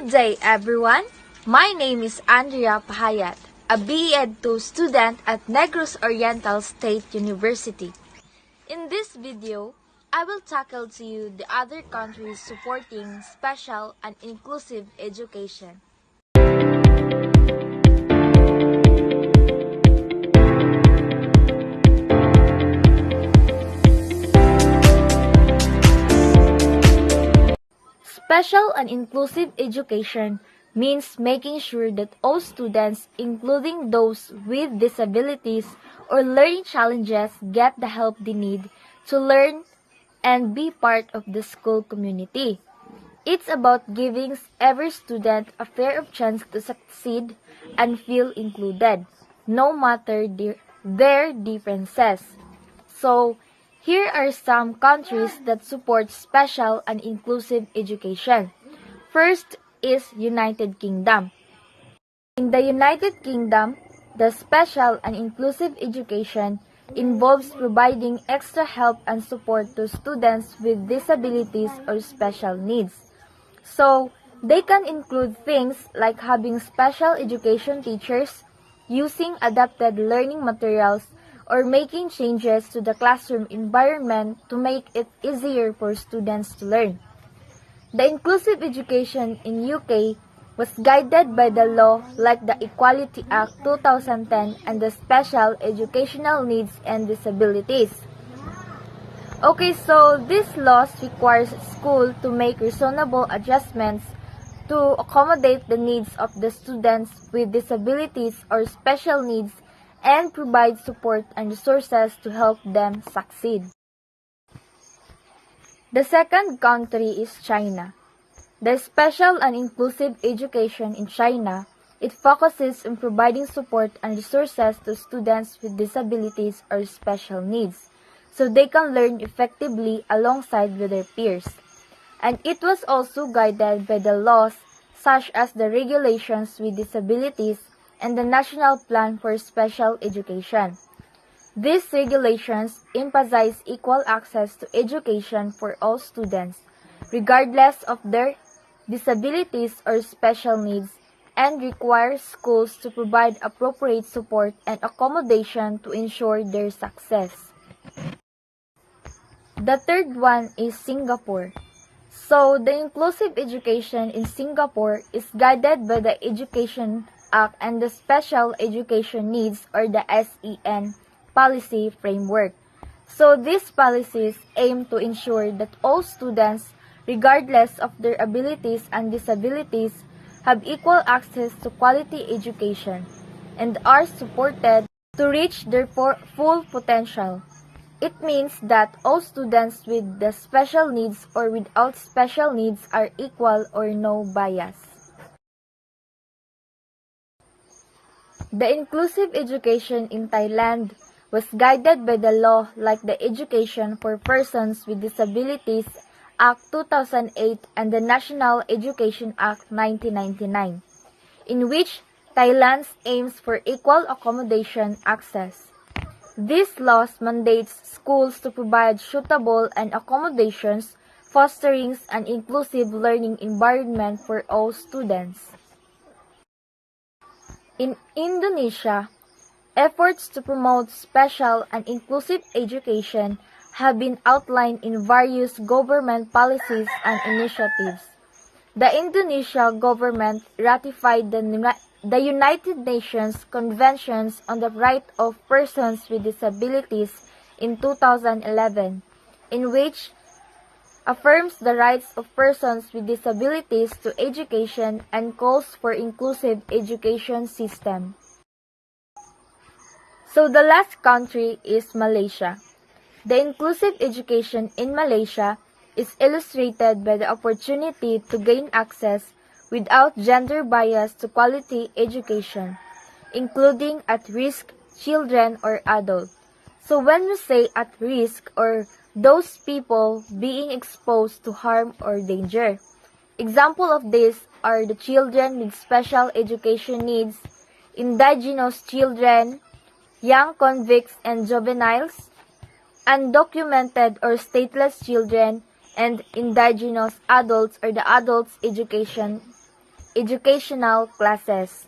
Good day, everyone. My name is Andrea Pahayat, a BEd 2 student at Negros Oriental State University. In this video, I will tackle to you the other countries supporting special and inclusive education. Special and inclusive education means making sure that all students, including those with disabilities or learning challenges, get the help they need to learn and be part of the school community. It's about giving every student a fair chance to succeed and feel included, no matter their differences. So, here are some countries that support special and inclusive education. First is United Kingdom. In the United Kingdom, the special and inclusive education involves providing extra help and support to students with disabilities or special needs. So, they can include things like having special education teachers, using adapted learning materials, or making changes to the classroom environment to make it easier for students to learn. The inclusive education in UK was guided by the law like the Equality Act 2010 and the Special Educational Needs and Disabilities. Okay, so these laws requires school to make reasonable adjustments to accommodate the needs of the students with disabilities or special needs and provide support and resources to help them succeed. The second country is China. The special and inclusive education in China, it focuses on providing support and resources to students with disabilities or special needs, so they can learn effectively alongside with their peers. And it was also guided by the laws such as the Regulations with Disabilities and the National Plan for Special Education. These regulations emphasize equal access to education for all students, regardless of their disabilities or special needs, and require schools to provide appropriate support and accommodation to ensure their success. The third one is Singapore. So, the inclusive education in Singapore is guided by the Education Act and the Special Education Needs or the SEN policy framework. So these policies aim to ensure that all students, regardless of their abilities and disabilities, have equal access to quality education and are supported to reach their full potential. It means that all students with the special needs or without special needs are equal or no bias. The inclusive education in Thailand was guided by the law like the Education for Persons with Disabilities Act 2008 and the National Education Act 1999, in which Thailand aims for equal accommodation access. These laws mandates schools to provide suitable and accommodations, fostering an inclusive learning environment for all students. In Indonesia, efforts to promote special and inclusive education have been outlined in various government policies and initiatives. The Indonesian government ratified the United Nations Conventions on the Rights of Persons with Disabilities in 2011, in which affirms the rights of persons with disabilities to education and calls for inclusive education system. So the last country is Malaysia. The inclusive education in Malaysia is illustrated by the opportunity to gain access without gender bias to quality education, including at-risk children or adults. So when we say at-risk or those people being exposed to harm or danger. Example of this are the children with special education needs, indigenous children, young convicts and juveniles, undocumented or stateless children, and indigenous adults or the adults education educational classes.